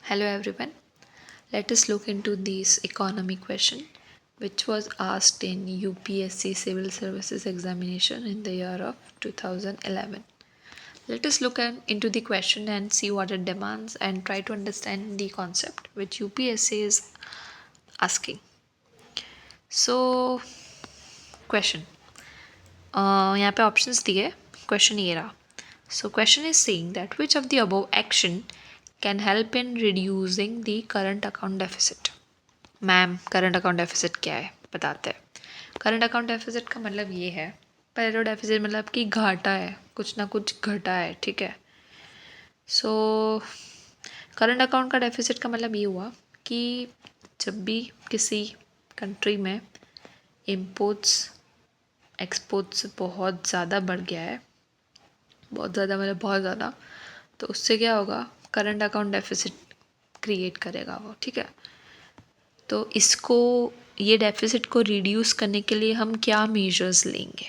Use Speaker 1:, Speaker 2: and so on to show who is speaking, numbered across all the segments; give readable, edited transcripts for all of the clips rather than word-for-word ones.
Speaker 1: Hello everyone. Let us look into this economy question which was asked in UPSC Civil Services examination in the year of 2011. Let us look into the question and see what it demands and try to understand the concept which UPSC is asking. So question यहाँ पे options दिए question ये रहा. So question is saying that which of the above action can help in reducing the current account deficit. Ma'am current account deficit क्या है बताते हैं. Current account deficit का मतलब ये है, पहले तो डेफिसिट मतलब कि घाटा है, कुछ ना कुछ घटा है. ठीक है. सो करंट अकाउंट का डेफिसिट का मतलब ये हुआ कि जब भी किसी कंट्री में इम्पोर्ट्स एक्सपोर्ट्स बहुत ज़्यादा बढ़ गया है, बहुत ज़्यादा मतलब बहुत ज़्यादा, तो उससे क्या होगा, करंट अकाउंट डेफिसिट क्रिएट करेगा वो. ठीक है. तो इसको ये डेफिसिट को रिड्यूस करने के लिए हम क्या मेजर्स लेंगे.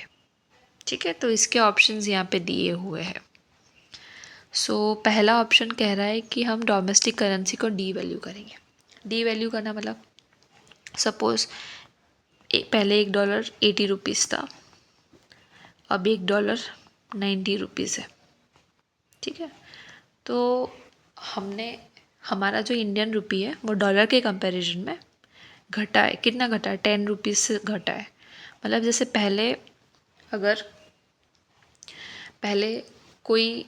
Speaker 1: ठीक है. तो इसके ऑप्शंस यहाँ पे दिए हुए हैं. सो पहला ऑप्शन कह रहा है कि हम डोमेस्टिक करेंसी को डी वैल्यू करेंगे. डी वैल्यू करना मतलब सपोज पहले $1 ₹80 था, अब $1 ₹90 है. ठीक है. तो हमने हमारा जो इंडियन रुपी है वो डॉलर के कंपैरिजन में घटा है. कितना घटा है? ₹10 से घटा है. मतलब जैसे पहले कोई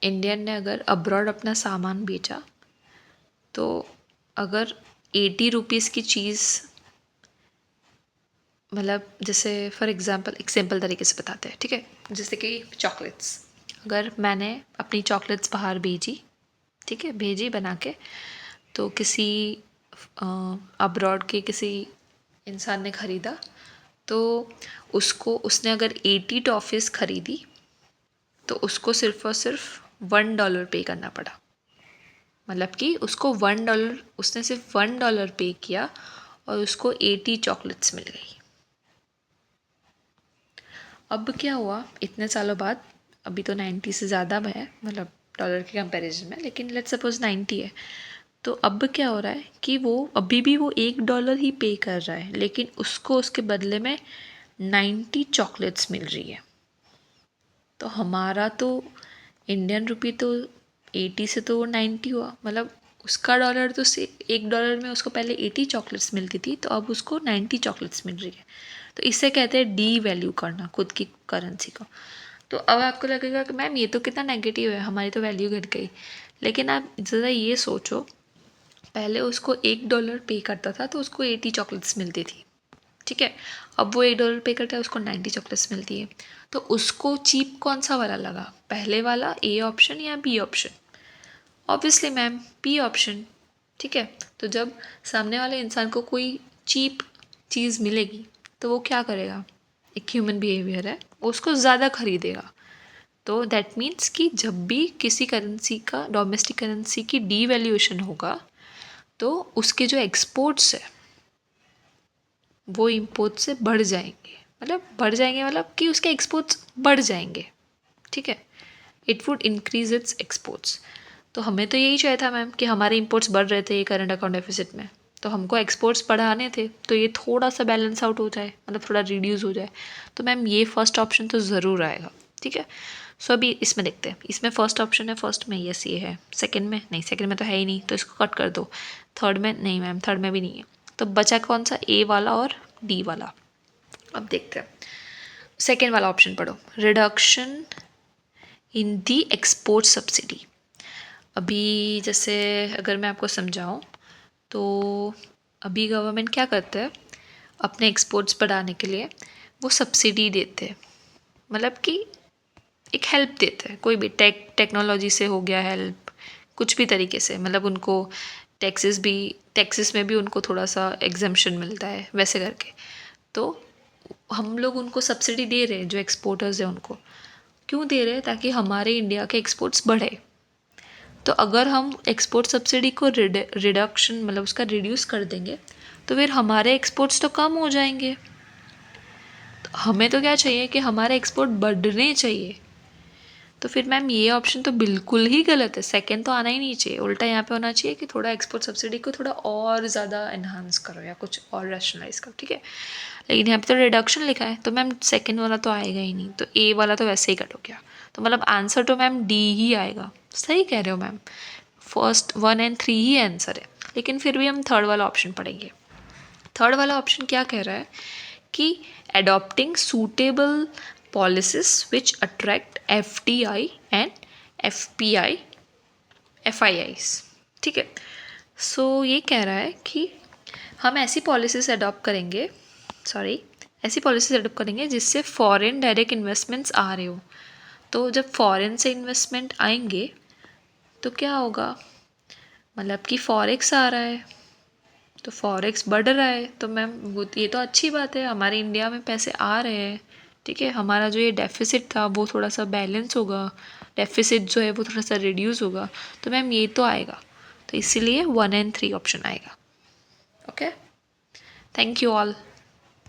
Speaker 1: इंडियन ने अगर अब्रॉड अपना सामान बेचा, तो अगर ₹80 की चीज़, मतलब जैसे फॉर एग्जांपल एक सिंपल तरीके से बताते हैं. ठीक है. जैसे कि चॉकलेट्स, अगर मैंने अपनी चॉकलेट्स बाहर भेजी, ठीक है, भेजी बना के, तो किसी अब्रॉड के किसी इंसान ने ख़रीदा, तो उसने अगर 80 टॉफ़ीज़ ख़रीदी तो उसको सिर्फ और सिर्फ $1 पे करना पड़ा. मतलब कि उसको $1, उसने सिर्फ $1 पे किया और उसको 80 चॉकलेट्स मिल गई. अब क्या हुआ इतने सालों बाद, अभी तो 90 से ज़्यादा है, मतलब डॉलर के कंपैरिजन में, लेकिन लेट्स सपोज 90 है. तो अब क्या हो रहा है कि वो अभी भी वो $1 ही पे कर रहा है, लेकिन उसको उसके बदले में 90 चॉकलेट्स मिल रही है. तो हमारा तो इंडियन रुपी तो 80 से तो 90 हुआ, मतलब उसका डॉलर तो से $1 में उसको पहले 80 चॉकलेट्स मिलती थी, तो अब उसको 90 चॉकलेट्स मिल रही है. तो इससे कहते हैं डी वैल्यू करना खुद की करेंसी को. तो अब आपको लगेगा कि मैम ये तो कितना नेगेटिव है, हमारी तो वैल्यू घट गई. लेकिन आप ज़रा ये सोचो, पहले उसको $1 पे करता था तो उसको 80 चॉकलेट्स मिलती थी. ठीक है. अब वो $1 पे करता है, उसको 90 चॉकलेट्स मिलती है. तो उसको चीप कौन सा वाला लगा, पहले वाला ए ऑप्शन या B option? Obviously ma'am B option. ठीक है. तो जब सामने वाले इंसान को कोई चीप चीज़ मिलेगी तो वो क्या करेगा, एक ह्यूमन बिहेवियर है, वो उसको ज़्यादा खरीदेगा. तो दैट मीन्स कि जब भी किसी करेंसी का, डोमेस्टिक करेंसी की डीवैल्यूएशन होगा, तो उसके जो एक्सपोर्ट्स है वो इम्पोर्ट से बढ़ जाएंगे. मतलब कि उसके एक्सपोर्ट्स बढ़ जाएंगे. ठीक है. It would increase its exports. तो हमें तो यही चाहिए था मैम कि हमारे इम्पोर्ट्स बढ़ रहे थे ये करंट अकाउंट डेफिसिट में, तो हमको एक्सपोर्ट्स बढ़ाने थे, तो ये थोड़ा सा बैलेंस आउट हो जाए, मतलब थोड़ा रिड्यूस हो जाए. तो मैम ये फर्स्ट ऑप्शन तो ज़रूर आएगा. ठीक है. सो अभी इसमें देखते हैं. इसमें फर्स्ट ऑप्शन है, फर्स्ट में यस ये है, सेकंड में नहीं, सेकंड में तो है ही नहीं, तो इसको कट कर दो. थर्ड में नहीं मैम, थर्ड में भी नहीं है. तो बचा कौन सा, ए वाला और डी वाला. अब देखते हैं. सेकेंड वाला ऑप्शन पढ़ो, reduction in the export subsidy. अभी जैसे अगर मैं आपको समझाऊँ, तो अभी गवर्नमेंट क्या करते हैं, अपने एक्सपोर्ट्स बढ़ाने के लिए वो सब्सिडी देते हैं. मतलब कि एक हेल्प देते हैं, कोई भी टेक्नोलॉजी से हो गया हेल्प, कुछ भी तरीके से, मतलब उनको टैक्सेस में भी उनको थोड़ा सा एग्जम्पशन मिलता है, वैसे करके. तो हम लोग उनको सब्सिडी दे रहे हैं, जो एक्सपोर्टर्स हैं उनको. क्यों दे रहे हैं? ताकि हमारे इंडिया के एक्सपोर्ट्स बढ़े. तो अगर हम एक्सपोर्ट सब्सिडी को रिडक्शन, मतलब उसका रिड्यूस कर देंगे, तो फिर हमारे एक्सपोर्ट्स तो कम हो जाएंगे. तो हमें तो क्या चाहिए कि हमारे एक्सपोर्ट बढ़ने चाहिए. तो फिर मैम ये ऑप्शन तो बिल्कुल ही गलत है, सेकंड तो आना ही नहीं चाहिए, उल्टा यहाँ पे होना चाहिए कि थोड़ा एक्सपोर्ट सब्सिडी को थोड़ा और ज़्यादा एनहांस करो या कुछ और रैशनलाइज करो, ठीक है। लेकिन यहाँ पे तो रिडक्शन लिखा है, तो मैम सेकंड वाला तो आएगा ही नहीं, तो ए वाला तो वैसे ही कट हो गया। तो मतलब आंसर तो मैम डी ही आएगा। सही कह रहे हो मैम, फर्स्ट 1 और 3 ही आंसर है, लेकिन फिर भी हम थर्ड वाला ऑप्शन पढ़ेंगे। थर्ड वाला ऑप्शन क्या कह रहा है कि adopting suitable policies which attract FDI and FPI FIIs, ठीक है। सो ये कह रहा है कि हम ऐसी पॉलिसीज अडॉप्ट करेंगे, ऐसी पॉलिसीज अडॉप्ट करेंगे जिससे फॉरेन डायरेक्ट इन्वेस्टमेंट्स आ रहे हो। तो जब फॉरेन से इन्वेस्टमेंट आएंगे तो क्या होगा, मतलब कि फॉरेक्स आ रहा है तो फॉरेक्स बढ़ रहा है, तो मैम वो ये तो अच्छी बात है, हमारे इंडिया में पैसे आ रहे हैं, ठीक है। हमारा जो ये डेफिसिट था वो थोड़ा सा बैलेंस होगा, डेफिसिट जो है वो थोड़ा सा रिड्यूस होगा, तो मैम ये तो आएगा। तो इसीलिए 1 और 3 ऑप्शन आएगा। Okay, thank you all.